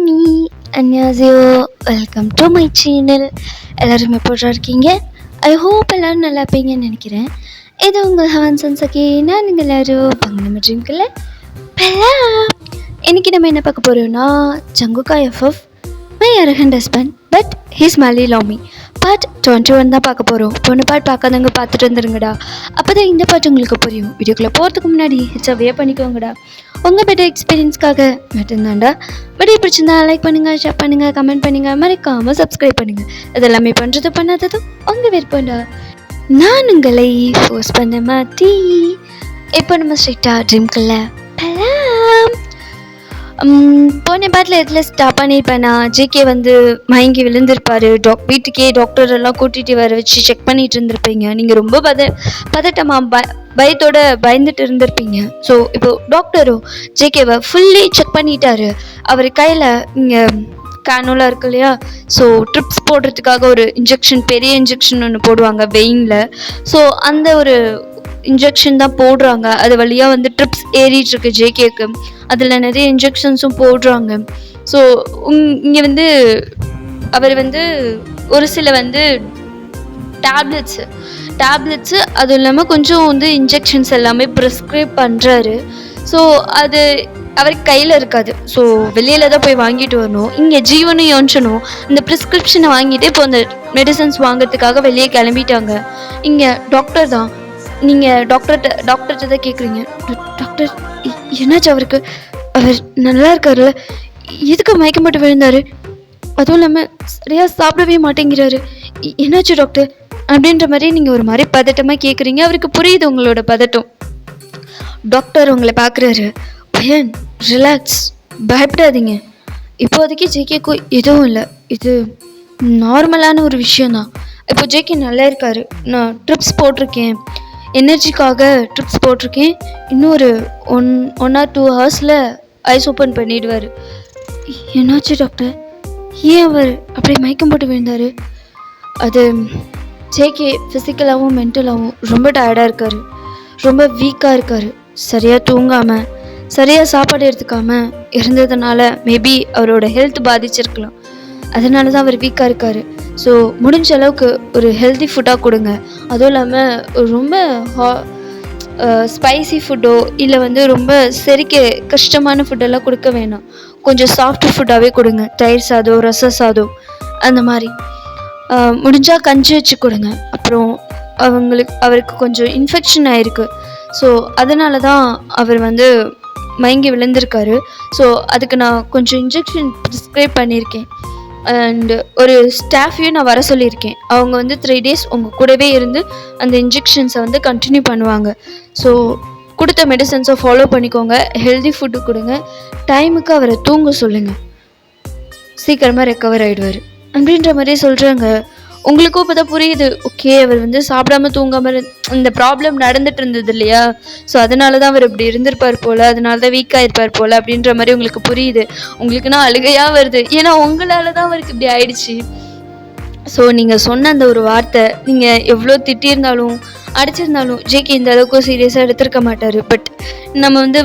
Me அன்யாசியோ, welcome to my channel. எல்லோரும் எப்போதா இருக்கீங்க? ஐ ஹோப் எல்லோரும் நல்லா இருப்பீங்கன்னு நினைக்கிறேன். இது உங்கள் ஹவன் சன்சகே. நான் நீங்கள் எல்லோரும் பங்கு நம்ம ட்ரீம்கில் இன்றைக்கி நம்ம என்ன பார்க்க போகிறோம்னா, ஜங்குகா FF my arrogant husband but he's really love me part 21 தான் பார்க்க போகிறோம். பொண்ணு பாட்டு பார்க்காதவங்க பார்த்துட்டு வந்துருங்கடா, அப்போ தான் இந்த பாட்டு உங்களுக்கு புரியும். வீடியோக்குள்ளே போகிறதுக்கு முன்னாடி ஹெச்அவே பண்ணிக்கோங்கடா, உங்கள் பெட்டர் எக்ஸ்பீரியன்ஸ்க்காக மட்டும்தான்டா. வீடியோ பிடிச்சிருந்தா லைக் பண்ணுங்கள், ஷேர் பண்ணுங்கள், கமெண்ட் பண்ணுங்கள், மறக்காமல் சப்ஸ்கிரைப் பண்ணுங்கள். அதெல்லாமே பண்ணுறது பண்ணாததும் உங்கள் விருப்பம்டா. நான் உங்களை ஃபோர்ஸ் பண்ண மாட்டி. இப்போ நம்ம ஸ்ட்ரைட்டாக ட்ரீம்குள்ள பலாம். போன பாட்டில் எதில் ஸ்டாப் பண்ணியிருப்பேன்னா, ஜேகே வந்து மயங்கி விழுந்திருப்பார். வீட்டுக்கே டாக்டர் எல்லாம் கூட்டிகிட்டு வர வச்சு செக் பண்ணிட்டு இருந்திருப்பீங்க. நீங்கள் ரொம்ப பதட்டமாக பயத்தோட பயந்துட்டு இருந்திருப்பீங்க. ஸோ இப்போது டாக்டரும் ஜேகேவை ஃபுல்லி செக் பண்ணிட்டாரு. அவர் கையில் இங்கே கேனோலாம் இருக்கு இல்லையா, ஸோ ட்ரிப்ஸ் போடுறதுக்காக ஒரு இன்ஜெக்ஷன், பெரிய இன்ஜெக்ஷன் ஒன்று போடுவாங்க வெயினில். ஸோ அந்த ஒரு இன்ஜெக்ஷன் தான் போடுறாங்க. அது வழியாக வந்து ட்ரிப்ஸ் ஏறிட்டுருக்கு ஜேகேக்கு. அதில் நிறைய இன்ஜெக்ஷன்ஸும் போடுறாங்க. ஸோ இங்கே வந்து அவர் வந்து ஒரு சில வந்து டேப்லெட்ஸு அதுவும் இல்லாமல் கொஞ்சம் வந்து இன்ஜெக்ஷன்ஸ் எல்லாமே ப்ரிஸ்கிரைப் பண்ணுறாரு. ஸோ அது அவருக்கு கையில் இருக்காது. ஸோ வெளியில் தான் போய் வாங்கிட்டு வரணும். இங்கே ஜீவனும் யோன்சனும் இந்த ப்ரிஸ்கிரிப்ஷனை வாங்கிட்டு இப்போ அந்த மெடிசன்ஸ் வாங்கிறதுக்காக வெளியே கிளம்பிட்டாங்க. இங்கே டாக்டர் தான். நீங்கள் டாக்டர்கிட்ட தான் கேட்குறீங்க, டாக்டர் என்னாச்சு அவருக்கு? அவர் நல்லா இருக்காருல்ல, எதுக்கு மயக்கம் போட்டு விழுந்தார்? அதுவும் இல்லாமல் சரியாக சாப்பிடவே மாட்டேங்கிறாரு, என்னாச்சு டாக்டர் அப்படின்ற மாதிரி நீங்கள் ஒரு மாதிரி பதட்டமாக கேட்குறீங்க. அவருக்கு புரியுது உங்களோட பதட்டம். டாக்டர் உங்களை பார்க்குறாரு. பையன் ரிலாக்ஸ், பயப்படாதீங்க, இப்போதைக்கு ஜேகேக்கு எதுவும் இல்லை, இது நார்மலான ஒரு விஷயந்தான். இப்போ ஜேகே நல்லா இருக்காரு. நான் ட்ரிப்ஸ் போட்டிருக்கேன், எனர்ஜிக்காக ட்ரிப்ஸ் போட்டிருக்கேன். இன்னும் ஒரு ஒன் ஆர் 2 ஹவர்ஸில் ஐஸ் ஓப்பன் பண்ணிவிடுவார். என்னாச்சு டாக்டர்? ஏன் அவர் அப்படியே மயக்கம் போட்டு விழுந்தார்? அது ஜேகே ஃபிசிக்கலாகவும் மென்டலாகவும் ரொம்ப டயர்டாக இருக்கார், ரொம்ப வீக்காக இருக்கார். சரியாக தூங்காமல், சரியாக சாப்பாடு எடுத்துக்காமல் இருந்ததுனால மேபி அவரோட ஹெல்த் பாதிச்சிருக்கலாம். அதனால தான் அவர் வீக்காக இருக்கார். ஸோ முடிஞ்ச அளவுக்கு ஒரு ஹெல்தி ஃபுட்டாக கொடுங்க. அதுவும் இல்லாமல் ரொம்ப ஸ்பைசி ஃபுட்டோ இல்லை வந்து ரொம்ப செரிக்க கஷ்டமான ஃபுட்டெல்லாம் கொடுக்க வேணாம். கொஞ்சம் சாஃப்ட் ஃபுட்டாகவே கொடுங்க. தயிர் சாதம், ரச சாதம், அந்த மாதிரி. முடிஞ்சால் கஞ்சி வச்சு கொடுங்க. அப்புறம் அவருக்கு கொஞ்சம் இன்ஃபெக்ஷன் ஆகிருக்கு. ஸோ அதனால தான் அவர் வந்து மயங்கி விழுந்திருக்காரு. ஸோ அதுக்கு நான் கொஞ்சம் இன்ஜெக்ஷன் ப்ரிஸ்கிரைப் பண்ணியிருக்கேன். அண்டு ஒரு ஸ்டாஃபையும் நான் வர சொல்லியிருக்கேன். அவங்க வந்து 3 days உங்கள் கூடவே இருந்து அந்த இன்ஜெக்ஷன்ஸை வந்து கண்டினியூ பண்ணுவாங்க. ஸோ கொடுத்த மெடிசன்ஸை ஃபாலோ பண்ணிக்கோங்க, ஹெல்தி ஃபுட்டு கொடுங்க, டைமுக்கு அவரை தூங்க சொல்லுங்கள், சீக்கிரமாக ரெக்கவர் ஆகிடுவார் அப்படின்ற மாதிரி சொல்கிறாங்க. உங்களுக்கும் இப்போ தான் புரியுது, ஓகே அவர் வந்து சாப்பிடாம தூங்காமல் இந்த ப்ராப்ளம் நடந்துட்டு இருந்தது இல்லையா, ஸோ அதனால தான் அவர் இப்படி இருந்திருப்பார் போல், அதனால தான் வீக்காக இருப்பார் போல் அப்படின்ற மாதிரி உங்களுக்கு புரியுது. உங்களுக்குன்னா அழுகையாக வருது, ஏன்னா உங்களால் தான் அவருக்கு இப்படி ஆயிடுச்சு. ஸோ நீங்கள் சொன்ன அந்த ஒரு வார்த்தை, நீங்கள் எவ்வளோ திட்டியிருந்தாலும் அடிச்சிருந்தாலும் ஜேகே இந்த அளவுக்கு சீரியஸாக எடுத்திருக்க மாட்டார். பட் நம்ம வந்து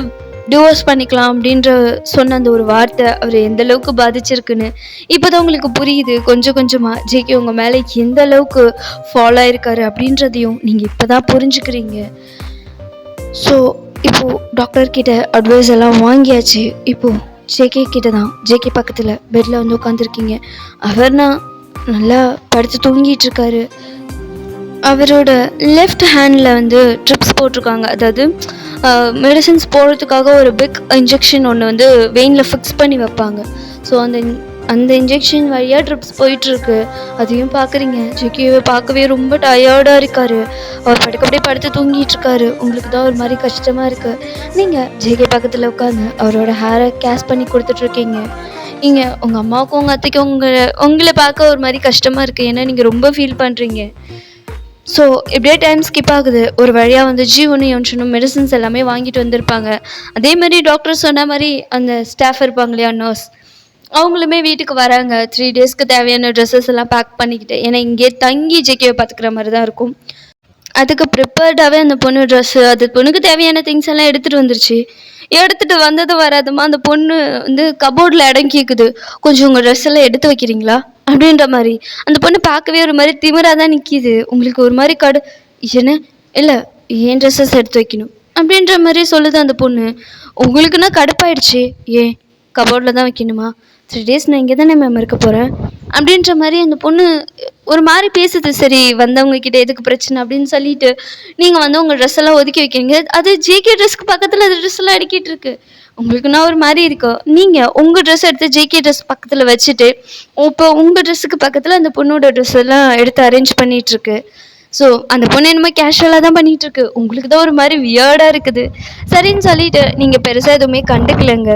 டிவோர்ஸ் பண்ணிக்கலாம் அப்படின்ற சொன்ன அந்த ஒரு வார்த்தை அவர் எந்த அளவுக்கு பாதிச்சிருக்குன்னு இப்போ தான் உங்களுக்கு புரியுது. கொஞ்சம் கொஞ்சமாக ஜேகே உங்கள் மேலே எந்த அளவுக்கு ஃபாலோ ஆயிருக்காரு அப்படின்றதையும் நீங்கள் இப்போ தான் புரிஞ்சுக்கிறீங்க. ஸோ இப்போது டாக்டர்கிட்ட அட்வைஸ் எல்லாம் வாங்கியாச்சு. இப்போது ஜேகே கிட்ட தான், ஜேகே பக்கத்தில் பெட்டில் வந்து உட்காந்துருக்கீங்க. அவர்னா நல்லா படுத்து தூங்கிட்டு இருக்காரு. அவரோட லெஃப்ட் ஹேண்டில் வந்து ட்ரிப்ஸ் போட்டிருக்காங்க. அதாவது மெடிசன்ஸ் போடுறதுக்காக ஒரு பிக் இன்ஜெக்ஷன் ஒன்று வந்து வெயினில் ஃபிக்ஸ் பண்ணி வைப்பாங்க. ஸோ அந்த இன்ஜெக்ஷன் வழியாக ட்ரிப்ஸ் போயிட்டுருக்கு. அதையும் பார்க்குறீங்க. ஜேகேவை பார்க்கவே ரொம்ப டயர்டாக இருக்கார். அவர் அப்படியே படுத்து தூங்கிட்டு இருக்காரு. உங்களுக்கு தான் ஒரு மாதிரி கஷ்டமாக இருக்குது. நீங்கள் ஜேகே பக்கத்தில் உட்காந்து அவரோட ஹேரை கேஷ் பண்ணி கொடுத்துட்ருக்கீங்க. நீங்கள் உங்கள் அம்மாவுக்கும் உங்கள் அத்தைக்கும் உங்களை பார்க்க ஒரு மாதிரி கஷ்டமாக இருக்குது, ஏன்னா நீங்கள் ரொம்ப ஃபீல் பண்ணுறீங்க. ஸோ இப்படியே டைம் ஸ்கிப் ஆகுது. ஒரு வழியாக வந்து ஜீவனும் யோன்சனும் மெடிசன்ஸ் எல்லாமே வாங்கிட்டு வந்திருப்பாங்க. அதே மாதிரி டாக்டர் சொன்ன மாதிரி அந்த ஸ்டாஃப் இருப்பாங்க இல்லையா, நர்ஸ், அவங்களுமே வீட்டுக்கு வராங்க. 3 daysக்கு தேவையான ட்ரெஸ்ஸஸ் எல்லாம் பேக் பண்ணிக்கிட்டு, ஏன்னா இங்கே தங்கி ஜேகேவை பார்த்துக்கிற மாதிரி தான் இருக்கும். அதுக்கு ப்ரிப்பேர்டாகவே அந்த பொண்ணு ட்ரெஸ்ஸு அது பொண்ணுக்கு தேவையான திங்ஸ் எல்லாம் எடுத்துகிட்டு வந்துருச்சு. எடுத்துகிட்டு வந்ததும் வராதுமா அந்த பொண்ணு வந்து கபோர்டில் இடம் கேட்குது. கொஞ்சம் உங்கள் ட்ரெஸ் எல்லாம் எடுத்து வைக்கிறீங்களா அப்படின்ற மாதிரி. அந்த பொண்ணு பார்க்கவே ஒரு மாதிரி திமிராக தான் நிற்கிது. உங்களுக்கு ஒரு மாதிரி என்ன இல்லை ஏன் ட்ரெஸ்ஸஸ் எடுத்து வைக்கணும் அப்படின்ற மாதிரி சொல்லுது அந்த பொண்ணு. உங்களுக்குன்னா கடுப்பாயிடுச்சு. ஏன் கபோர்டில் தான் வைக்கணுமா? 3 days நான் இங்கே தானே மேம் இருக்க போகிறேன் அப்படின்ற மாதிரி அந்த பொண்ணு ஒரு மாதிரி பேசுது. சரி வந்தவங்க கிட்ட எதுக்கு பிரச்சனை அப்படின்னு சொல்லிட்டு நீங்கள் வந்து உங்கள் ட்ரெஸ் எல்லாம் ஒதுக்கி வைக்கிறீங்க. அது ஜேகே ட்ரெஸ்க்கு பக்கத்தில் அது ட்ரெஸ் எல்லாம் அடுக்கிட்டு இருக்கு. உங்களுக்குன்னா ஒரு மாதிரி இருக்கும். நீங்கள் உங்கள் ட்ரெஸ் எடுத்து ஜேகே ட்ரெஸ் பக்கத்தில் வச்சுட்டு இப்போ உங்கள் ட்ரெஸ்ஸுக்கு பக்கத்தில் அந்த பொண்ணோட ட்ரெஸ் எல்லாம் எடுத்து அரேஞ்ச் பண்ணிட்டு இருக்கு. ஸோ அந்த பொண்ணு என்னமோ கேஷுவலாக தான் பண்ணிட்டு இருக்கு. உங்களுக்கு தான் ஒரு மாதிரி வியர்டாக இருக்குது. சரின்னு சொல்லிட்டு நீங்கள் பெருசாக எதுவுமே கண்டுக்கலைங்க.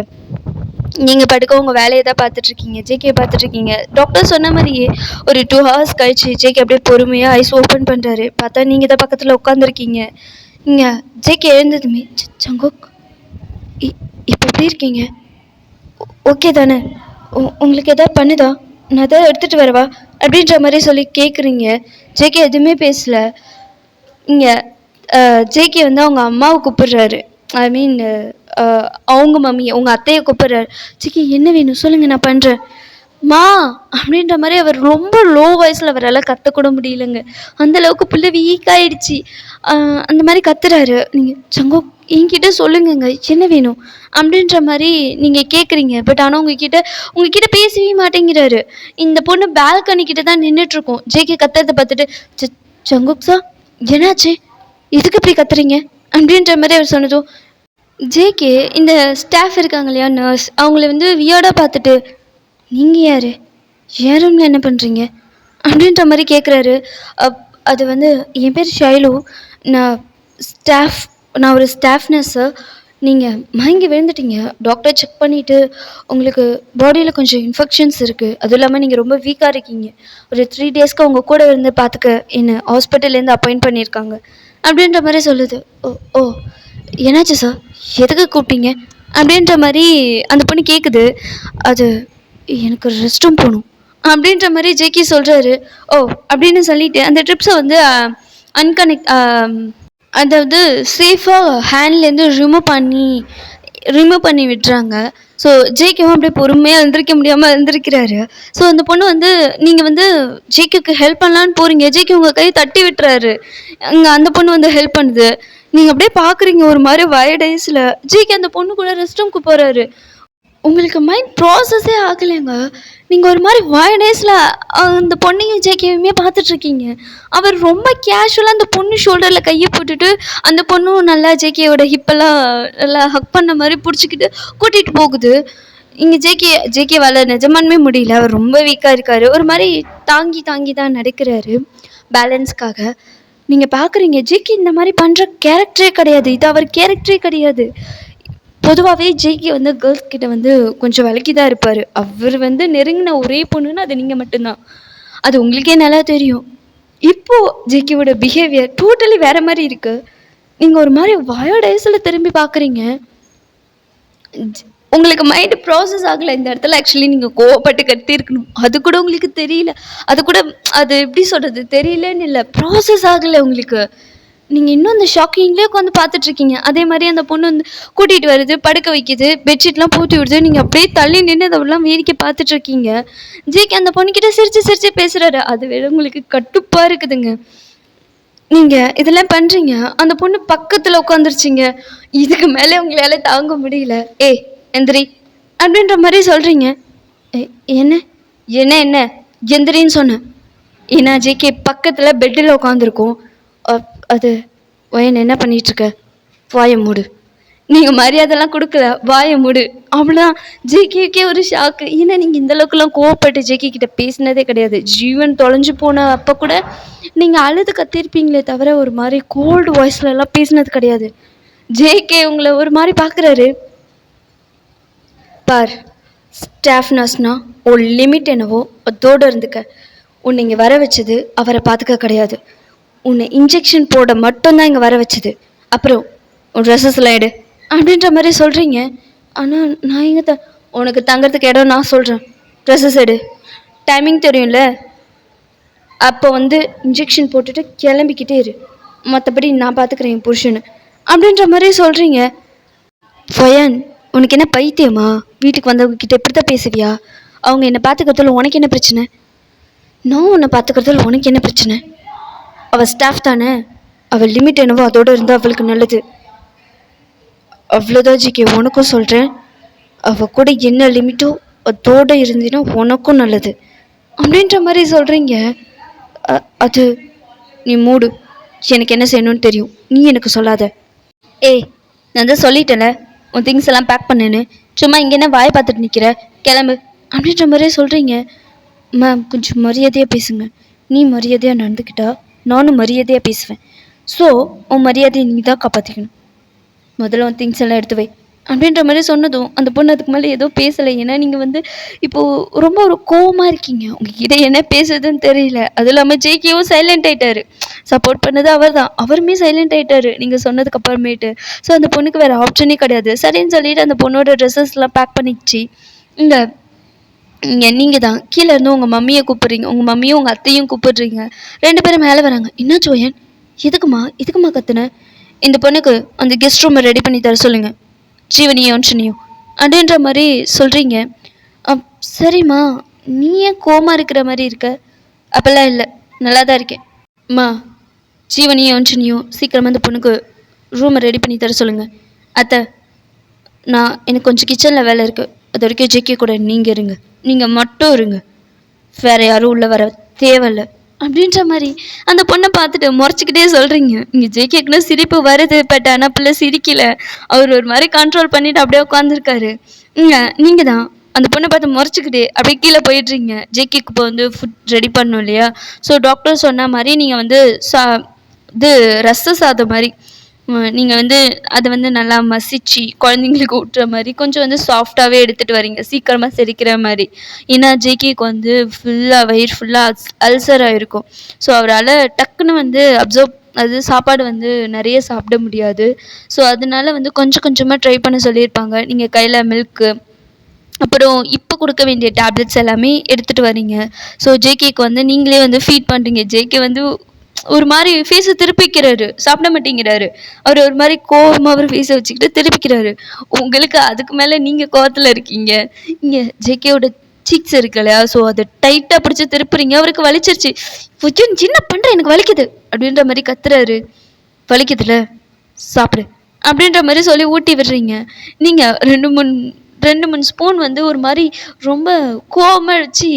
நீங்கள் பாட்டுக்கு உங்கள் வேலையை தான் பார்த்துட்ருக்கீங்க. ஜேகே பார்த்துட்ருக்கீங்க. டாக்டர் சொன்ன மாதிரியே ஒரு 2 hours கழிச்சு ஜேகே அப்படியே பொறுமையாக ஐஸ் ஓப்பன் பண்ணுறாரு. பார்த்தா நீங்கள் தான் பக்கத்தில் உட்காந்துருக்கீங்க. இங்கே ஜேகே எழுந்ததுமே சங்குக் இப்போ எப்படி இருக்கீங்க? ஓகே தானே? உங்களுக்கு எதாவது பண்ணுதா? நான் எதாவது எடுத்துகிட்டு வரவா அப்படின்ற மாதிரி சொல்லி கேட்குறீங்க. ஜேகே எதுவுமே பேசல. இங்கே ஜேகே வந்து அவங்க அம்மாவை கூப்பிடுறாரு. ஐ மீன் அவங்க மம்மி உங்கள் அத்தையை கூப்பிடுறாரு. ஜேகே என்ன வேணும் சொல்லுங்கள் நான் பண்ணுறேன். மா அப்படின்ற மாதிரி அவர் ரொம்ப லோ வாய்ஸில் அவரால் கத்தக்கூட முடியலங்க. அந்தளவுக்கு பிள்ளை வீக் ஆகிடுச்சி. அந்த மாதிரி கத்துறாரு. நீங்கள் சங்கோ என்கிட்ட சொல்லுங்கங்க என்ன வேணும் அப்படின்ற மாதிரி நீங்கள் கேட்குறீங்க. பட் ஆனால் உங்ககிட்ட பேசவே மாட்டேங்கிறாரு. இந்த பொண்ணு பால்கனி கிட்ட தான் நின்றுட்டுருக்கோம். ஜேகே கத்துறதை பார்த்துட்டு சங்குக்ஸா என்னாச்சு எதுக்கு இப்படி கத்துறீங்க அப்படின்ற மாதிரி அவர் சொன்னதும் ஜேகே இந்த ஸ்டாஃப் இருக்காங்க இல்லையா நர்ஸ் அவங்கள வந்து வியர்டாக பார்த்துட்டு நீங்கள் யார் என் ரூமில் என்ன பண்ணுறீங்க அப்படின்ற மாதிரி கேட்குறாரு. அது வந்து என் பேர் ஷைலு. நான் ஒரு ஸ்டாஃப் நர்ஸு. நீங்கள் மயங்கி விழுந்துட்டீங்க. டாக்டர் செக் பண்ணிவிட்டு உங்களுக்கு பாடியில் கொஞ்சம் இன்ஃபெக்ஷன்ஸ் இருக்குது. அதுவும் இல்லாமல் நீங்கள் ரொம்ப வீக்காக இருக்கீங்க. ஒரு 3 daysக்கு உங்கள் கூட இருந்து பார்த்துக்க என்ன ஹாஸ்பிட்டல்லேருந்து அப்பாயிண்ட் பண்ணியிருக்காங்க அப்படின்ற மாதிரி சொல்லுது. ஓ என்னாச்சு சார் எதுக்கு கூப்பிட்டீங்க அப்படின்ற மாதிரி அந்த பொண்ணு கேட்குது. அது எனக்கு ரெஸ்ட் ரூம் போகணும் அப்படின்ற மாதிரி ஜேகே சொல்கிறாரு. ஓ அப்படின்னு சொல்லிட்டு அந்த ட்ரிப்ஸை வந்து அதாவது சேஃபாக ஹேண்ட்லேருந்து ரிமூவ் பண்ணி விட்டுறாங்க. ஸோ ஜேகேவும் அப்படியே பொறுமையாக எழுந்திரிக்க முடியாமல் எழுந்திரிக்கிறாரு. ஸோ அந்த பொண்ணு வந்து நீங்கள் வந்து ஜேகேக்கு ஹெல்ப் பண்ணலான்னு போகிறீங்க. ஜேகே உங்கள் கையை தட்டி விட்டுறாரு. அங்கே அந்த பொண்ணு வந்து ஹெல்ப் பண்ணுது. நீங்கள் அப்படியே பார்க்குறீங்க ஒரு மாதிரி வயடைஸில் ஜேகே அந்த பொண்ணு கூட ரெஸ்ட் ரூம்க்கு போகிறாரு. உங்களுக்கு மைண்ட் ப்ராசஸே ஆகலைங்க. நீங்கள் ஒரு மாதிரி வயடைஸில் அந்த பொண்ணையும் ஜேகேவையுமே பார்த்துட்ருக்கீங்க. அவர் ரொம்ப கேஷுவலாக அந்த பொண்ணு ஷோல்டரில் கையை போட்டுட்டு அந்த பொண்ணும் நல்லா ஜேகேயோட ஹிப்பெல்லாம் நல்லா ஹக் பண்ண மாதிரி பிடிச்சிக்கிட்டு கூட்டிகிட்டு போகுது. இங்கே ஜேகேவால் நிஜமானுமே முடியல. அவர் ரொம்ப வீக்காக இருக்கார். ஒரு மாதிரி தாங்கி தான் நடக்கிறாரு பேலன்ஸ்க்காக. நீங்கள் பார்க்குறீங்க ஜேகே இந்த மாதிரி பண்ணுற கேரக்டரே கிடையாது. இது அவர் கேரக்டரே கிடையாது. பொதுவாகவே ஜேகே வந்து கேர்ள்ஸ் கிட்ட வந்து கொஞ்சம் விலக்கி தான் இருப்பார். அவர் வந்து நெருங்கின ஒரே பொண்ணுன்னா அது நீங்கள் மட்டும்தான். அது உங்களுக்கே நல்லா தெரியும். இப்போது ஜேகேவோட பிஹேவியர் டோட்டலி வேறு மாதிரி இருக்குது. நீங்கள் ஒரு மாதிரி வயர்டைஸில் திரும்பி பார்க்குறீங்க. உங்களுக்கு மைண்டு ப்ராசஸ் ஆகலை. இந்த இடத்துல ஆக்சுவலி நீங்கள் கோவப்பட்டு கத்திருக்கணும். அது கூட உங்களுக்கு தெரியல. அது எப்படி சொல்கிறது தெரியலன்னு இல்லை, ப்ராசஸ் ஆகலை உங்களுக்கு. நீங்கள் இன்னும் அந்த ஷாக்கிங்லேயே உட்காந்து பார்த்துட்ருக்கீங்க. அதே மாதிரி அந்த பொண்ணு வந்து கூட்டிகிட்டு வருது, படுக்க வைக்கிது, பெட்ஷீட்லாம் போட்டு விடுது. நீங்கள் அப்படியே தள்ளி நின்று அதெல்லாம் வேடிக்கை பார்த்துட்ருக்கீங்க. ஜேகே அந்த பொண்ணுக்கிட்ட சிரித்து பேசுகிறாரு. அது வேறு உங்களுக்கு கட்டுப்பாக இருக்குதுங்க. நீங்கள் இதெல்லாம் பண்ணுறீங்க. அந்த பொண்ணு பக்கத்தில் உட்காந்துருச்சிங்க. இதுக்கு மேலே உங்களால் தாங்க முடியல. எந்திரி அப்படின்ற மாதிரி சொல்கிறீங்க. என்ன எந்திரின்னு சொன்னேன். ஏன்னா ஜேகே பக்கத்தில் பெட்டில் உட்காந்துருக்கோம். அது வயன் என்ன பண்ணிகிட்ருக்க? வாயை மூடு. நீங்கள் மரியாதைலாம் கொடுக்கல, வாயை மூடு. அவ்வளோதான். ஜேகேக்கே ஒரு ஷாக்கு. ஏன்னா நீங்கள் இந்தளவுக்குலாம் கோவப்பட்டு ஜேகே கிட்ட பேசினதே கிடையாது. ஜீவன் தொலைஞ்சு போன அப்போ கூட நீங்கள் அழுது கத்திருப்பீங்களே தவிர ஒரு மாதிரி கோல்டு வாய்ஸ்லலாம் பேசினது கிடையாது. ஜேகே உங்களை ஒரு மாதிரி பார்க்குறாரு. பார், ஸ்டாஃப் நர்ஸ்னால் ஒரு லிமிட் என்னவோ அதோடு இருந்துக்க. உன்னை இங்கே வர வச்சது அவரை பார்த்துக்க கிடையாது. உன்னை இன்ஜெக்ஷன் போட மட்டும்தான் இங்கே வர வச்சது. அப்புறம் உன் ட்ரெஸ்ஸஸ்லாம் எடு அப்படின்ற மாதிரி சொல்கிறீங்க. ஆனால் நான் எங்கே உனக்கு தங்கிறதுக்கு இடம் நான் சொல்கிறேன். ட்ரெஸ்ஸஸ் எடு. டைமிங் தெரியும்ல. அப்போ வந்து இன்ஜெக்ஷன் போட்டுட்டு கிளம்பிக்கிட்டே இரு. மற்றபடி நான் பார்த்துக்கிறேன் என் புருஷனை அப்படின்ற மாதிரி சொல்கிறீங்க. ஃபொயன், உனக்கு என்ன பைத்தியமா? வீட்டுக்கு வந்தவங்க கிட்ட இப்படி தான் பேசுவியா? அவங்க என்னை பார்த்துக்கிறதுல உனக்கு என்ன பிரச்சனை? நான் உன்னை பார்த்துக்கிறதுல உனக்கு என்ன பிரச்சனை? அவள் ஸ்டாஃப் தானே, அவள் லிமிட் என்னவோ அதோடு இருந்தால் அவளுக்கு நல்லது. அவ்வளோதான் ஜிகே, உனக்கும் சொல்கிறேன். அவள் கூட என்ன லிமிட்டோ அதோடு இருந்தினா உனக்கும் நல்லது அப்படின்ற மாதிரி சொல்கிறீங்க. அது நீ மூடு, எனக்கு என்ன செய்யணும்னு தெரியும், நீ எனக்கு சொல்லாத. ஏய், நான் தான் சொல்லிட்டேன்ல உன் திங்ஸ் எல்லாம் பேக் பண்ணுன்னு, சும்மா இங்கே என்ன வாயை பார்த்துட்டு நிற்கிற, கிளம்பு அப்படின்ற மாதிரியே சொல்கிறீங்க. மேம், கொஞ்சம் மரியாதையாக பேசுங்க. நீ மரியாதையாக நடந்துக்கிட்டா நானும் மரியாதையாக பேசுவேன். ஸோ உன் மரியாதையை நீ தான் காப்பாற்றிக்கணும். முதல்ல உன் திங்ஸ் எல்லாம் எடுத்து வை அப்படின்ற மாதிரி சொன்னதும் அந்த பொண்ணு அதுக்கு மேலே ஏதோ பேசலை. ஏன்னா நீங்கள் வந்து இப்போது ரொம்ப ஒரு கோவமாக இருக்கீங்க, உங்ககிட்ட என்ன பேசுறதுன்னு தெரியல. அதுவும் இல்லாமல் ஜேகேவும் சைலண்ட் ஆகிட்டாரு. சப்போர்ட் பண்ணது அவர் தான், அவருமே சைலண்ட் ஆகிட்டாரு நீங்கள் சொன்னதுக்கு அப்புறமேட்டு. ஸோ அந்த பொண்ணுக்கு வேறு ஆப்ஷனே கிடையாது. சரின்னு சொல்லிட்டு அந்த பொண்ணோட ட்ரெஸ்ஸஸ்லாம் பேக் பண்ணிச்சு. இந்த நீங்கள் தான் கீழே இருந்து உங்கள் மம்மியை கூப்பிட்றீங்க, உங்கள் மம்மியும் உங்கள் அத்தையும் கூப்பிட்றீங்க. 2 பேரும் மேலே வராங்க. என்ன ஜோயன், எதுக்குமா கத்துன? இந்த பொண்ணுக்கு அந்த கெஸ்ட் ரூமை ரெடி பண்ணி தர சொல்லுங்கள், ஜீவனியும் யோன்ஷனியும் அப்படின்ற மாதிரி சொல்கிறீங்க. சரிம்மா, நீ ஏன் கோமா இருக்கிற மாதிரி இருக்க? அப்போல்லாம் இல்லை, நல்லா தான் இருக்கேன். அம்மா, ஜீவனியும் யோன்ஷனியும் சீக்கிரமாக அந்த பொண்ணுக்கு ரூமை ரெடி பண்ணி தர சொல்லுங்கள். அத்தை, எனக்கு கொஞ்சம் கிச்சனில் வேலை இருக்குது, அது வரைக்கும் ஜேகே கூட நீங்கள் இருங்க, நீங்கள் மட்டும் இருங்க, வேறு யாரும் உள்ளே வர தேவையில்லை அப்படின்ற மாதிரி அந்த பொண்ணை பார்த்துட்டு முறைச்சிக்கிட்டே சொல்கிறீங்க. இங்கே ஜேகேக்குன்னா சிரிப்பு வருது, பட் ஆனால் பிள்ளை சிரிக்கலை. அவர் ஒரு மாதிரி கண்ட்ரோல் பண்ணிவிட்டு அப்படியே உட்காந்துருக்காரு. நீங்கள் தான் அந்த பொண்ணை பார்த்து முறைச்சிக்கிட்டே அப்படியே கீழே போயிடுறீங்க. ஜேகேக்கு இப்போ வந்து ஃபுட் ரெடி பண்ணணும் இல்லையா? ஸோ டாக்டர் சொன்ன மாதிரி நீங்கள் வந்து இது ரச சாதம் மாதிரி நீங்கள் வந்து அதை வந்து நல்லா மசிச்சு குழந்தைங்களுக்கு ஊட்டுற மாதிரி கொஞ்சம் வந்து சாஃப்டாகவே எடுத்துகிட்டு வரீங்க, சீக்கிரமாக செரிக்கிற மாதிரி. ஏன்னா ஜேகேக்கு வந்து ஃபுல்லாக வயிறு ஃபுல்லாக அல்சராக இருக்கும். ஸோ அவரால் டக்குன்னு வந்து அது சாப்பாடு வந்து நிறைய சாப்பிட முடியாது. ஸோ அதனால வந்து கொஞ்சம் கொஞ்சமாக ட்ரை பண்ண சொல்லியிருப்பாங்க. நீங்கள் கையில் மில்க்கு, அப்புறம் இப்போ கொடுக்க வேண்டிய டேப்லெட்ஸ் எல்லாமே எடுத்துகிட்டு வரீங்க. ஸோ ஜேகேக்கு வந்து நீங்களே வந்து ஃபீட் பண்ணுறீங்க. ஜேகே வந்து ஒரு மாதிரி ஃபேஸை திருப்பிக்கிறாரு, சாப்பிட மாட்டேங்கிறாரு. அவர் ஒரு மாதிரி கோவமாக அவர் ஃபேஸை வச்சுக்கிட்டு திருப்பிக்கிறாரு. உங்களுக்கு அதுக்கு மேலே நீங்கள் கோவத்தில் இருக்கீங்க. இங்கே ஜேகேவோட சீக்ஸ் இருக்கு இல்லையா? ஸோ அதை டைட்டாக பிடிச்சி திருப்புறீங்க. அவருக்கு வலிச்சிருச்சு. சின்ன பண்ணுறேன், எனக்கு வலிக்குது அப்படின்ற மாதிரி கத்துறாரு. வலிக்குதுல, சாப்பிடு அப்படின்ற மாதிரி சொல்லி ஊட்டி விடுறீங்க. நீங்கள் 2-3 ஸ்பூன் வந்து ஒரு மாதிரி ரொம்ப கோவமாக வச்சு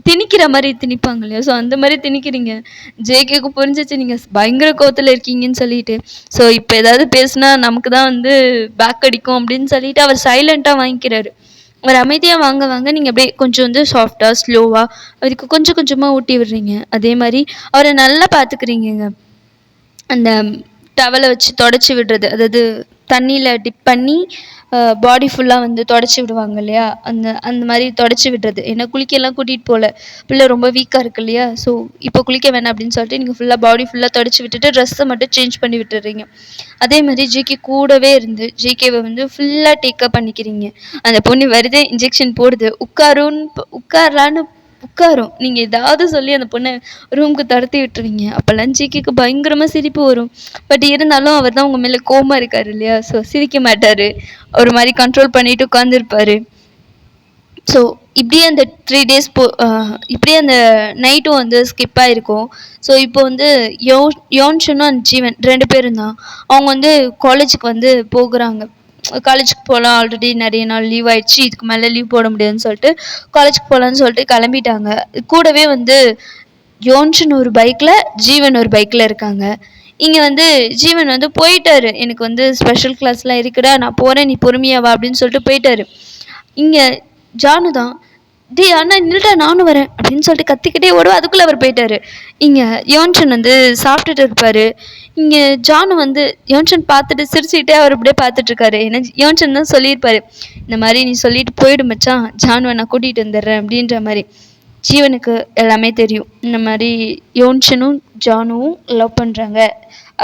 திணிக்கிற மாதிரி திணிப்பாங்க இல்லையா? ஸோ அந்த மாதிரி திணிக்கிறீங்க. ஜேகேக்கு புரிஞ்சிச்சு நீங்கள் பயங்கர கோவத்தில் இருக்கீங்கன்னு சொல்லிட்டு. ஸோ இப்போ ஏதாவது பேசுனா நமக்கு தான் வந்து பேக் அடிக்கும் அப்படின்னு சொல்லிட்டு அவர் சைலண்ட்டாக வாங்கிக்கிறாரு. அவர் அமைதியாக வாங்க நீங்கள் அப்படியே கொஞ்சம் வந்து சாஃப்டாக ஸ்லோவாக அவருக்கு கொஞ்சம் கொஞ்சமாக ஊட்டி விடுறீங்க. அதே மாதிரி அவரை நல்லா பார்த்துக்கிறீங்க. அந்த டவலை வச்சு தொடச்சி விடுறது, அதாவது தண்ணியில் டிப் பண்ணி பாடி ஃபுல்லாக வந்து தொடச்சி விடுவாங்க இல்லையா? அந்த மாதிரி தொடச்சி விடுறது. ஏன்னா குளிக்கெல்லாம் கூட்டிகிட்டு போகல, பிள்ளை ரொம்ப வீக்காக இருக்கு இல்லையா? ஸோ இப்போ குளிக்க வேணாம் அப்படின்னு சொல்லிட்டு நீங்கள் ஃபுல்லாக பாடி ஃபுல்லாக தொடச்சி விட்டுட்டு ட்ரெஸ்ஸை மட்டும் சேஞ்ச் பண்ணி விட்டுறீங்க. அதே மாதிரி ஜேகே கூடவே இருந்து ஜேகேவை வந்து ஃபுல்லாக டேக்கப் பண்ணிக்கிறீங்க. அந்த பொண்ணு வருது, இன்ஜெக்ஷன் போடுது, உட்காரலான்னு உட்காரும். நீங்கள் ஏதாவது சொல்லி அந்த பொண்ணை ரூமுக்கு துரத்தி விட்டுருவீங்க. அப்போல்லாம் ஜேகேக்கு பயங்கரமாக சிரிப்பு வரும். பட் இருந்தாலும் அவர் தான் உங்கள் மேலே கோவமாக இருக்கார் இல்லையா? ஸோ சிரிக்க மாட்டார், ஒரு மாதிரி கண்ட்ரோல் பண்ணிட்டு உட்காந்துருப்பார். ஸோ இப்படியே அந்த 3 days இப்படியே அந்த நைட்டும் வந்து ஸ்கிப் ஆகிருக்கும். ஸோ இப்போ வந்து யோன்ஷனும் அந்த ஜீவன் 2 பேரும் தான் அவங்க வந்து காலேஜுக்கு வந்து போகிறாங்க. காலேஜுக்கு போகலாம், ஆல்ரெடி நிறைய நாள் லீவ் ஆயிடுச்சு, இதுக்கு மேலே லீவ் போட முடியாதுன்னு சொல்லிட்டு காலேஜுக்கு போகலான்னு சொல்லிட்டு கிளம்பிட்டாங்க. கூடவே வந்து யோன்ஷன் ஒரு பைக்கில், ஜீவன் ஒரு பைக்கில் இருக்காங்க. இங்கே வந்து ஜீவன் வந்து போயிட்டாரு, எனக்கு வந்து ஸ்பெஷல் கிளாஸ்லாம் இருக்குடா, நான் போகிறேன், நீ பொறுமையா வா அப்படின்னு சொல்லிட்டு போயிட்டாரு. இங்கே ஜானு தான், டேய் அண்ணா நில்லுடா நானும் வரேன் அப்படின்னு சொல்லிட்டு கத்திக்கிட்டே ஓடுவா. அதுக்குள்ளே அவர் போயிட்டாரு. இங்கே யோன்ஷன் வந்து சாப்பிட்டுட்டு இருப்பார். இங்கே ஜானு வந்து யோன்ஷன் பார்த்துட்டு சிரிச்சுக்கிட்டே அவர் அப்படியே பார்த்துட்ருக்காரு. ஏன்னா யோன்ஷன் தான் சொல்லியிருப்பாரு, இந்த மாதிரி நீ சொல்லிட்டு போயிடு மச்சான், ஜானுவை நான் கூட்டிகிட்டு வந்துடுறேன் அப்படின்ற மாதிரி. ஜீவனுக்கு எல்லாமே தெரியும், இந்த மாதிரி யோன்ஷனும் ஜானுவும் லவ் பண்ணுறாங்க,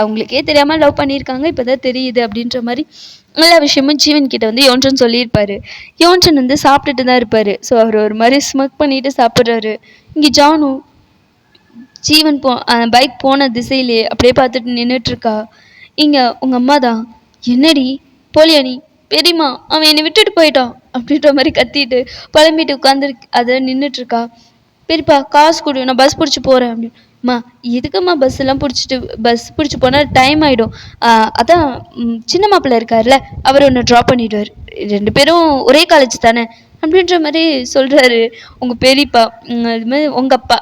அவங்களுக்கே தெரியாமல் லவ் பண்ணியிருக்காங்க, இப்போ தான் தெரியுது அப்படின்ற மாதிரி எல்லா விஷயமும் ஜீவன் கிட்ட வந்து யோன்ஷன் சொல்லியிருப்பாரு. யோன்ஷன் வந்து சாப்பிட்டுட்டு தான் இருப்பார். ஸோ அவர் ஒரு மாதிரி ஸ்மக் பண்ணிட்டு சாப்பிட்றாரு. இங்கே ஜானு ஜீவன் பைக் போன திசையிலே அப்படியே பார்த்துட்டு நின்றுட்டுருக்கா. இங்கே உங்கள் அம்மா தான், என்னடி போலியா நீ, பெரியம்மா அவன் என்னை விட்டுட்டு போயிட்டான் அப்படின்ற மாதிரி கத்திட்டு புலம்பிட்டு உட்காந்து அதை நின்றுட்டுருக்கா. பெரியப்பா காசு கொடு, நான் பஸ் பிடிச்சி போகிறேன் அப்படின்னு. அம்மா எதுக்கும்மா பஸ் எல்லாம் பஸ் பிடிச்சி போனால் டைம் ஆகிடும். அதான் சின்ன மாப்பிள்ளை இருக்கார்ல, அவர் ஒன்று ட்ராப் பண்ணிடுவார், 2 பேரும் ஒரே காலேஜ் தானே அப்படின்ற மாதிரி சொல்கிறாரு உங்கள் பெரியப்பா. இது மாதிரி உங்கள் அப்பா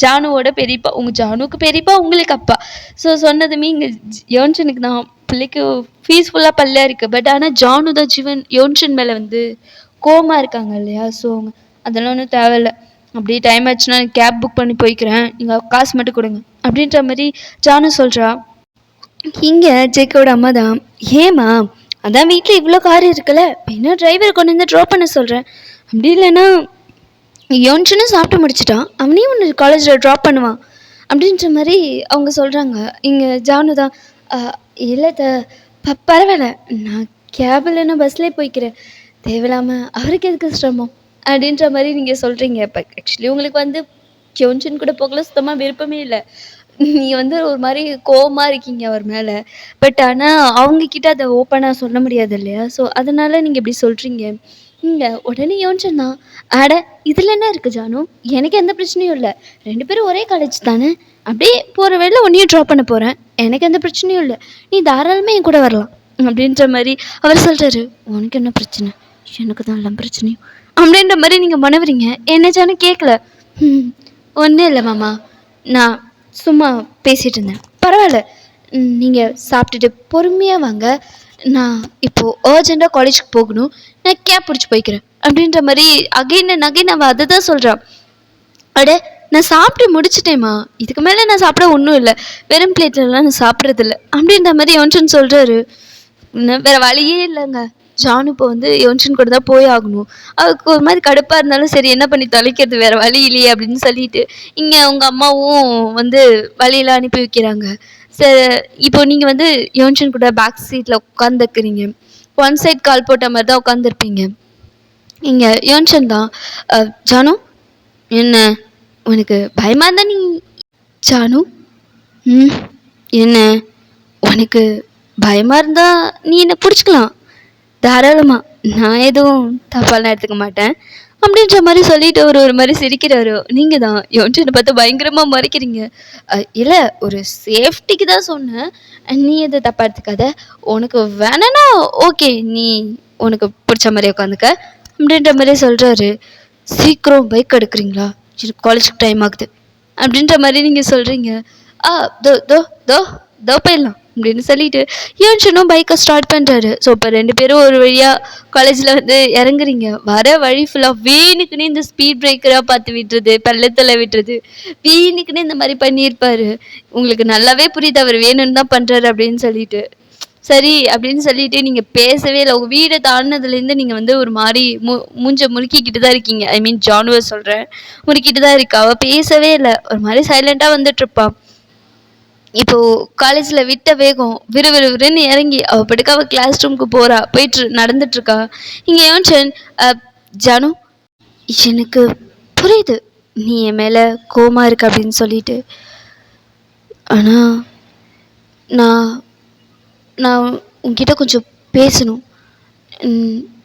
ஜானுவோட பெரியப்பா, உங்கள் ஜானுவுக்கு பெரியப்பா, உங்களுக்கு அப்பா. ஸோ சொன்னதுமே இங்கே யோன்சனுக்கு தான், பிள்ளைக்கு ஃபீஸ் ஃபுல்லாக பல்லையாக இருக்குது. பட் ஆனால் ஜானு தான் யோன்சன் மேலே வந்து கோமா இருக்காங்க இல்லையா. ஸோ அதெல்லாம் ஒன்றும் தேவையில்லை, அப்படியே டைம் ஆச்சுன்னா கேப் புக் பண்ணி போய்க்கிறேன், நீங்கள் காசு மட்டும் கொடுங்க அப்படின்ற மாதிரி ஜானு சொல்கிறா. இங்கே ஜேக்கோட அம்மா தான், ஏம்மா அதான் வீட்டில் இவ்வளோ கார் இருக்குல்ல, என்ன டிரைவர் கொண்டு வந்து ட்ராப் பண்ண சொல்கிறேன், அப்படி இல்லைன்னா யோன்சனும் சாப்பிட்டு முடிச்சிட்டான், அவனையும் ஒன்று காலேஜில் ட்ராப் பண்ணுவான் அப்படின்ற மாதிரி அவங்க சொல்கிறாங்க. இங்கே ஜானு தான், இல்லை பரவாயில்ல, நான் கேப் இல்லைன்னா பஸ்லேயே போய்க்கிறேன், தேவையில்லாமல் அவருக்கு எதுக்கு சிரமம் அப்படின்ற மாதிரி நீங்கள் சொல்கிறீங்க. இப்போ ஆக்சுவலி உங்களுக்கு வந்து யோன்சன் கூட போகல சுத்தமாக விருப்பமே இல்லை, நீங்கள் வந்து ஒரு மாதிரி கோவமாக இருக்கீங்க அவர் மேலே. பட் ஆனால் அவங்கக்கிட்ட அதை ஓப்பனாக சொல்ல முடியாது இல்லையா. ஸோ அதனால் நீங்கள் இப்படி சொல்கிறீங்க. இங்கே உடனே யோன்சன் தான், அட இதில் என்ன இருக்குது ஜானு, எனக்கு எந்த பிரச்சனையும் இல்லை, 2 பேரும் ஒரே காலேஜ் தானே, அப்படியே போகிற வேலை ஒன்றையும் ட்ராப் பண்ண போகிறேன், எனக்கு எந்த பிரச்சனையும் இல்லை, நீ தாராளமாக என் கூட வரலாம் அப்படின்ற மாதிரி அவர் சொல்கிறாரு. உனக்கு என்ன பிரச்சனை, எனக்கு தான் எல்லாம் பிரச்சனையும் அப்படின்ற மாதிரி நீங்கள் மனவறீங்க. என்ன ஜானு கேட்கல. ஒன்றும் இல்லை மாமா, நான் சும்மா பேசிகிட்டு இருந்தேன், பரவாயில்ல, நீங்கள் சாப்பிட்டுட்டு பொறுமையாக வாங்க, நான் இப்போது அர்ஜெண்ட்டாக காலேஜுக்கு போகணும், நான் கேப் பிடிச்சி போய்க்கிறேன் அப்படின்ற மாதிரி அகைன் அவள் அதை தான் சொல்கிறான். அட நான் சாப்பிட்டு முடிச்சிட்டேம்மா, இதுக்கு மேலே நான் சாப்பிட ஒன்றும் இல்லை, வெறும் பிளேட்லலாம் நான் சாப்பிட்றதில்ல அப்படின்ற மாதிரி யோன்சன் சொல்கிறாரு. வேறு வழியே இல்லைங்க, ஜானு இப்போ வந்து யோன்சன் கூட தான் போய் ஆகணும், அவருக்கு ஒரு மாதிரி கடுப்பாக இருந்தாலும் சரி என்ன பண்ணி தொலைக்கிறது, வேறு வழி இல்லையே அப்படின்னு சொல்லிட்டு இங்கே அவங்க அம்மாவும் வந்து வழியெல்லாம் அனுப்பி வைக்கிறாங்க. சரி இப்போ நீங்கள் வந்து யோன்சன் கூட பேக் சீட்டில் உட்காந்துருக்கிறீங்க, ஒன் சைட் கால் போட்ட மாதிரி தான் உட்காந்துருப்பீங்க. இங்கே யோன்சன் தான், ஜானு என்ன உனக்கு பயமாக இருந்தா நீ, ஜானு என்ன உனக்கு பயமாக இருந்தா நீ என்னை பிடிச்சிக்கலாம் தாராளமாக, நான் எதுவும் தப்பாலாம் எடுத்துக்க மாட்டேன் அப்படின்ற மாதிரி சொல்லிட்டு ஒரு மாதிரி சிரிக்கிறாரு. நீங்கள் தான் யோன்சனை பார்த்து பயங்கரமாக மறைக்கிறீங்க. இல்லை ஒரு சேஃப்டிக்கு தான் சொன்னேன், நீ எதுவும் தப்பாக எடுத்துக்காத, உனக்கு வேணான்னா ஓகே, நீ உனக்கு பிடிச்ச மாதிரி உட்காந்துக்க அப்படின்ற மாதிரி சொல்கிறாரு. சீக்கிரம் பைக் எடுக்கிறீங்களா, காலேஜுக்கு டைம் ஆகுது அப்படின்ற மாதிரி நீங்கள் சொல்கிறீங்க. தோ தோ தோ தோ போயிடலாம் அப்படின்னு சொல்லிட்டு யோன்சனும் பைக்கை ஸ்டார்ட் பண்ணுறாரு. ஸோ இப்போ 2 பேரும் ஒரு வழியாக காலேஜில் வந்து இறங்குறீங்க. வர வழி ஃபுல்லாக வீணுக்குன்னு இந்த ஸ்பீட் பிரேக்கராக பார்த்து விட்டுறது, பள்ளத்தில் விட்டுறது, வீணுக்குன்னு இந்த மாதிரி பண்ணியிருப்பார். உங்களுக்கு நல்லாவே புரியுது அவர் வேணும்னு தான் பண்ணுறாரு அப்படின்னு சொல்லிட்டு. சரி அப்படின்னு சொல்லிட்டு நீங்கள் பேசவே இல்லை. உங்கள் வீடை தாண்டினதுலேருந்து நீங்கள் வந்து ஒரு மாதிரி மூஞ்ச முறுக்கிக்கிட்டு தான் இருக்கீங்க. ஐ மீன் ஜானுவை சொல்கிறேன், முறுக்கிட்டு தான் இருக்கா. அவள் பேசவே இல்லை, ஒரு மாதிரி சைலண்ட்டாக வந்துட்டுருப்பான். இப்போது காலேஜில் விட்ட வேகம் விறுவிறுன்னு இறங்கி அவள் படுக்க அவள் கிளாஸ் ரூமுக்கு போகிறா, நடந்துட்டுருக்கா. இங்கே யோன்சன், ஜானு எனக்கு புரியுது நீ என் மேலே கோமா இருக்க அப்படின்னு சொல்லிட்டு, ஆனால் நான் நான் உங்ககிட்ட கொஞ்சம் பேசணும்,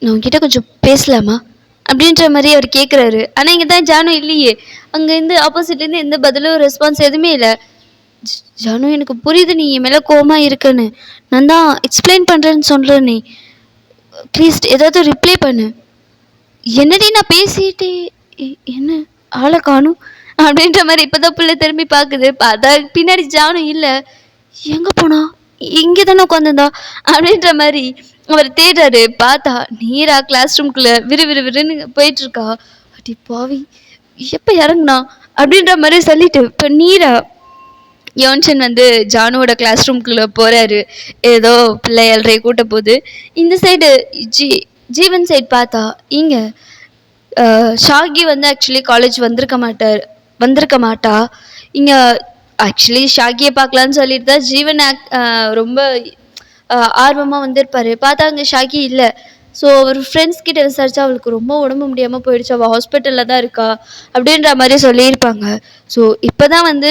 நான் உங்ககிட்ட கொஞ்சம் பேசலாமா அப்படின்ற மாதிரி அவர் கேட்குறாரு. ஆனால் இங்கே தான் ஜானு இல்லையே, அங்கேருந்து ஆப்போசிட்லேருந்து எந்த பதிலும் ரெஸ்பான்ஸ் எதுவுமே இல்லை. ஜானு எனக்கு புரியுது நீ என் மேலே கோமா இருக்குன்னு, நான் தான் எக்ஸ்பிளைன் பண்ணுறேன்னு சொல்கிறேன், நீ ப்ளீஸ் ஏதாவது ரிப்ளை பண்ணு. என்னடி நான் பேசிட்டே என்ன ஆளை காணும் அப்படின்ற மாதிரி இப்போ தான் பிள்ளை திரும்பி பார்க்குது. பார்த்தா பின்னாடி ஜானு இல்லை, எங்கே போனா, இங்கே தானே உட்காந்துருந்தா அப்படின்ற மாதிரி அவர் தேடுறாரு. பார்த்தா நீரா கிளாஸ் ரூம்குள்ளே விறுவிறுன்னு போயிட்டுருக்கா. அடி பாவி எப்போ இறங்குனா அப்படின்ற மாதிரி சொல்லிட்டு இப்போ நீரா யோன்சன் வந்து ஜானுவோட கிளாஸ் ரூம்குள்ளே போகிறாரு. ஏதோ பிள்ளை 7:30 கூட்ட போகுது. இந்த சைடு ஜீவன் சைடு பார்த்தா இங்கே ஷாகி வந்து ஆக்சுவலி காலேஜ் வந்திருக்க மாட்டா. இங்கே ஆக்சுவலி ஷாகியை பார்க்கலான்னு சொல்லிட்டு தான் ஜீவன் ரொம்ப ஆர்வமாக வந்திருப்பார். பார்த்தா அங்கே ஷாகி இல்லை. ஸோ அவர் ஃப்ரெண்ட்ஸ் கிட்ட விசாரிச்சா அவளுக்கு ரொம்ப உடம்பு முடியாமல் போயிடுச்சு, அவள் ஹாஸ்பிட்டலில் தான் இருக்கா அப்படின்ற மாதிரி சொல்லியிருப்பாங்க. ஸோ இப்போ தான் வந்து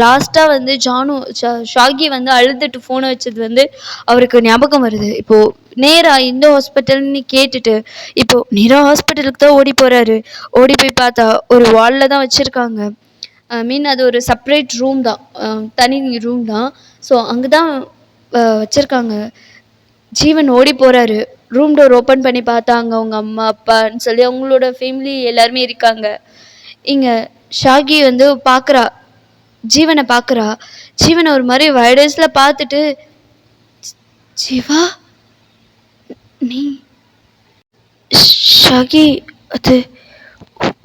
லாஸ்ட்டாக வந்து ஷாகி வந்து அழுதுட்டு ஃபோனை வச்சது வந்து அவருக்கு ஞாபகம் வருது. இப்போது நேராக இந்த ஹாஸ்பிட்டல்னு கேட்டுட்டு இப்போ நேராக ஹாஸ்பிட்டலுக்கு தான் ஓடி போகிறாரு. ஓடி போய் பார்த்தா ஒரு வாலில் தான் வச்சுருக்காங்க. ஐ மீன் அது ஒரு செப்பரேட் ரூம் தான், தனி ரூம் தான். ஸோ அங்கே தான் வச்சுருக்காங்க. ஜீவன் ஓடி போகிறாரு. ரூம் டோர் ஓப்பன் பண்ணி பார்த்தாங்க அவங்க அம்மா அப்பான்னு சொல்லி அவங்களோட ஃபேமிலி எல்லாருமே இருக்காங்க. இங்கே ஷாகி வந்து பார்க்குறா, ஜீவனை பார்க்குறா. ஜீவனை ஒரு மாதிரி வைடஸில் பார்த்துட்டு, ஜீவா நீ ஷாகி, அது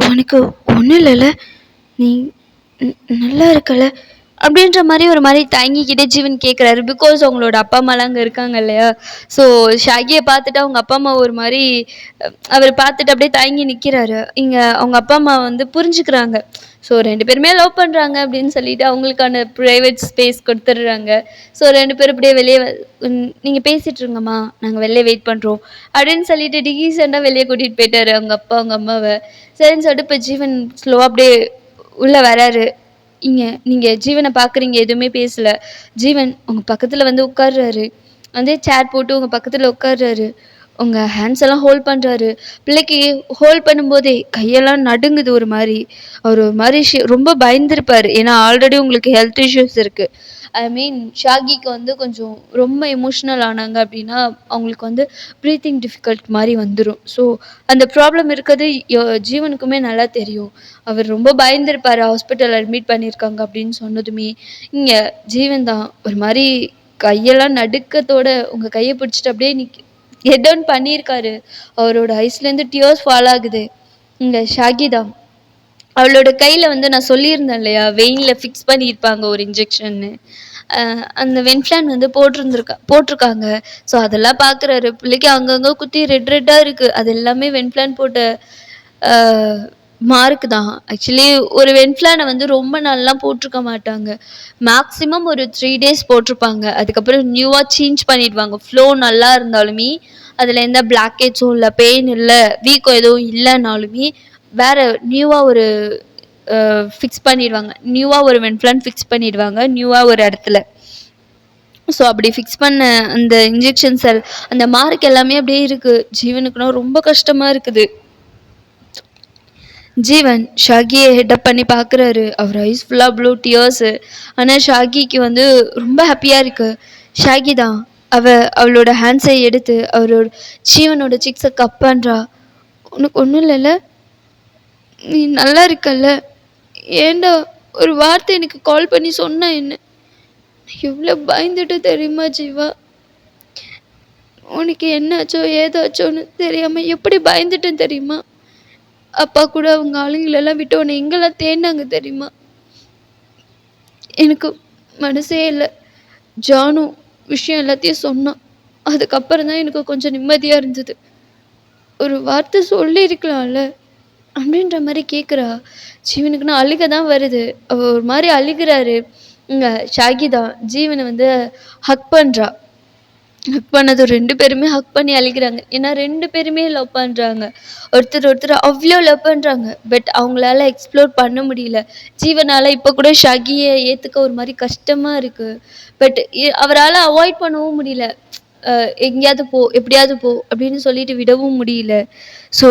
உனக்கு ஒன்றும் இல்லைல்ல, நீ நல்லா இருக்கல அப்படின்ற மாதிரி ஒரு மாதிரி தயங்கிக்கிட்டே ஜீவன் கேட்குறாரு. பிகாஸ் அவங்களோட அப்பா அம்மாலாம் அங்கே இருக்காங்க இல்லையா. ஸோ ஷாகியை பார்த்துட்டு அவங்க அப்பா அம்மா ஒரு மாதிரி அவர் பார்த்துட்டு அப்படியே தயங்கி நிற்கிறாரு. இங்கே அவங்க அப்பா அம்மா வந்து புரிஞ்சுக்கிறாங்க. ஸோ 2 பேருமே லவ் பண்ணுறாங்க அப்படின்னு சொல்லிட்டு அவங்களுக்கான ப்ரைவேட் ஸ்பேஸ் கொடுத்துட்றாங்க. ஸோ 2 பேரும் இப்படியே வெளியே நீங்கள் பேசிகிட்டு இருங்கம்மா, நாங்கள் வெளியே வெயிட் பண்ணுறோம் அப்படின்னு சொல்லிட்டு டீசெண்டாக வெளியே கூட்டிகிட்டு போயிட்டாரு அவங்க அப்பா அவங்க அம்மாவை. சரின்னு சொல்லிட்டு இப்போ ஜீவன் ஸ்லோவாக அப்படியே உள்ளே வராரு. நீங்கள் ஜீவனை பார்க்குறீங்க, எதுவுமே பேசலை. ஜீவன் உங்கள் பக்கத்தில் வந்து உட்கார்றாரு. வந்து சேர் போட்டு உங்கள் பக்கத்தில் உட்கார்றாரு. உங்கள் ஹேண்ட்ஸ் எல்லாம் ஹோல்ட் பண்ணுறாரு. பிள்ளைக்கு ஹோல்ட் பண்ணும்போதே கையெல்லாம் நடுங்குது ஒரு மாதிரி. அவர் ஒரு மாதிரி ரொம்ப பயந்துருப்பார். ஏன்னா ஆல்ரெடி உங்களுக்கு ஹெல்த் இஷ்யூஸ் இருக்குது. ஐ மீன் ஷாகிக்கு வந்து கொஞ்சம் ரொம்ப எமோஷ்னல் ஆனாங்க அப்படின்னா அவங்களுக்கு வந்து ப்ரீத்திங் டிஃபிகல்ட் மாதிரி வந்துடும். ஸோ அந்த ப்ராப்ளம் இருக்கிறது ஜீவனுக்குமே நல்லா தெரியும். அவர் ரொம்ப பயந்துருப்பார் ஹாஸ்பிட்டல் அட்மிட் பண்ணியிருக்காங்க அப்படின்னு சொன்னதுமே. இங்கே ஜீவன் தான் ஒரு மாதிரி கையெல்லாம் நடுக்கத்தோட உங்கள் கையை பிடிச்சிட்டு அப்படியே ஹெட் டவுன் பண்ணியிருக்காரு. அவரோட ஐஸ்லேருந்து டியர்ஸ் ஃபால் ஆகுது. இங்கே ஷாகி தான் அவளோட கையில் வந்து நான் சொல்லியிருந்தேன் இல்லையா, வெயினில் ஃபிக்ஸ் பண்ணியிருப்பாங்க ஒரு இன்ஜெக்ஷன்னு. அந்த வென்ஃப்ளான் வந்து போட்டிருக்காங்க. ஸோ அதெல்லாம் பார்க்குறாரு. பிள்ளைக்கு அங்கங்கே குத்தி ரெட்டாக இருக்குது. அது எல்லாமே வென்ஃப்ளான் போட்ட மார்க் தான். ஆக்சுவலி ஒரு வென்ஃப்ளானை வந்து ரொம்ப நாள்லாம் போட்டிருக்க மாட்டாங்க. மேக்ஸிமம் ஒரு 3 days போட்டிருப்பாங்க. அதுக்கப்புறம் நியூவாக சேஞ்ச் பண்ணிடுவாங்க. ஃப்ளோ நல்லா இருந்தாலுமே அதில் எந்த பிளாக்கேஜும் இல்லை, பெயின் இல்லை, வீக்கம் எதுவும் இல்லைனாலுமே வேறு நியூவாக ஒரு ஃபிக்ஸ் பண்ணிடுவாங்க. நியூவாக ஒரு வென்ஃப்ளான் ஃபிக்ஸ் பண்ணிடுவாங்க நியூவாக ஒரு இடத்துல. ஸோ அப்படி ஃபிக்ஸ் பண்ண அந்த இன்ஜெக்ஷன்ஸ் அந்த மார்க் எல்லாமே அப்படியே இருக்குது. ஜீவனுக்குன்னா ரொம்ப கஷ்டமாக இருக்குது. ஜீவன் ஷாகியை ஹெட்டப் பண்ணி பார்க்குறாரு. அவர் ஐஸ் ஃபுல்லாக ப்ளூ டியர்ஸு. ஆனால் ஷாகிக்கு வந்து ரொம்ப ஹாப்பியாக இருக்குது. ஷாகி தான் அவளோட ஹேண்ட்ஸை எடுத்து அவரோட ஜீவனோட சிக்ஸை கப் பண்ணுறா. உனக்கு ஒன்றும் இல்லைல்ல, நீ நல்லா இருக்கல்ல, ஏண்டா ஒரு வார்த்தை எனக்கு கால் பண்ணி சொன்ன என்ன, எவ்வளோ பயந்துட்டு தெரியுமா ஜீவா, உனக்கு என்னாச்சோ ஏதாச்சோன்னு தெரியாமல் எப்படி பயந்துட்டேன் தெரியுமா. அப்பா கூட அவங்க ஆளுங்களெல்லாம் விட்டு உன்னை எங்கெல்லாம் தேடினாங்க தெரியுமா. எனக்கு மனசே இல்லை. ஜானு விஷயம் எல்லாத்தையும் சொன்னான். அதுக்கப்புறம் தான் எனக்கு கொஞ்சம் நிம்மதியாக இருந்தது. ஒரு வார்த்தை சொல்லியிருக்கலாம்ல அப்படின்ற மாதிரி கேட்குறா. ஜீவனுக்குன்னா அழுக தான் வருது. அவள் ஒரு மாதிரி அழுகிறாரு. இங்கே ஷாகி தான் ஜீவனை வந்து ஹக் பண்ணுறா. ஹக் பண்ணது 2 பேருமே ஹக் பண்ணி அழுகிறாங்க. ஏன்னா 2 பேருமே லவ் பண்ணுறாங்க. ஒருத்தர் அவ்வளோ லவ் பண்ணுறாங்க. பட் அவங்களால எக்ஸ்ப்ளோர் பண்ண முடியல. ஜீவனால் இப்போ கூட ஷாகியை ஏற்றுக்க ஒரு மாதிரி கஷ்டமாக இருக்குது. பட் அவரால் அவாய்ட் பண்ணவும் முடியல. எங்கேயாவது போ, எப்படியாவது போ அப்படின்னு சொல்லிட்டு விடவும் முடியல. ஸோ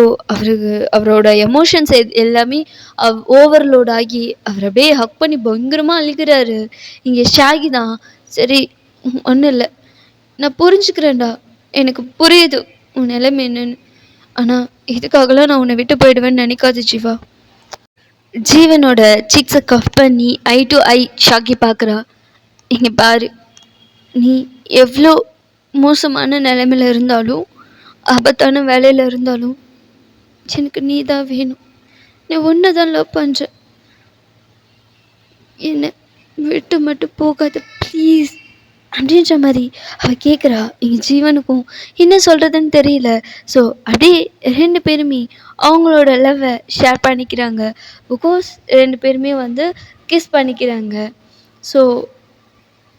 அவரோட எமோஷன்ஸ் எல்லாமே ஓவர்லோட் ஆகி அவர் அப்படியே ஹக் பண்ணி பயங்கரமாக அழுகிறாரு. இங்கே ஷாகி தான் சரி ஒன்றும் இல்லை, நான் புரிஞ்சுக்கிறேன்டா, எனக்கு புரியுது உன் நிலைமை என்னன்னு. ஆனால் இதுக்காகலாம் நான் உன்னை விட்டு போயிடுவேன்னு நினைக்காது ஜீவா. ஜீவனோட சிக்ஸை கஃப் பண்ணி ஐ டு ஐ ஷாகி பார்க்குறா. இங்கே பாரு, நீ எவ்வளோ மோசமான நிலைமையில் இருந்தாலும் ஆபத்தான வேலையில் இருந்தாலும் எனக்கு நீ தான் வேணும். நான் ஒன்றை தான் லவ் பண்ணுறேன். என்னை விட்டு மட்டும் போகாத ப்ளீஸ் அப்படின்ற மாதிரி அவள் கேட்குறா. எங்கள் ஜீவனுக்கும் என்ன சொல்கிறதுன்னு தெரியல. ஸோ அப்படியே 2 பேருமே அவங்களோட லவ்வை ஷேர் பண்ணிக்கிறாங்க. பிகாஸ் 2 பேருமே வந்து கிஸ் பண்ணிக்கிறாங்க. ஸோ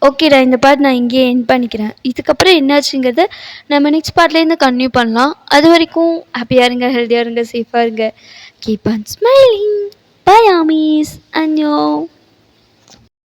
ஓகேடா, இந்த பார்ட் நான் இங்கேயே எண்ட் பண்ணிக்கிறேன். இதுக்கப்புறம் என்னாச்சுங்கிறத நம்ம நெக்ஸ்ட் பார்ட்லேருந்து கன்டினியூ பண்ணலாம். அது வரைக்கும் ஹாப்பியாக இருங்க, ஹெல்த்தியாக இருங்க, சேஃபாக இருங்க. Keep on smiling. பை ஆமீஸ். அன்யோ.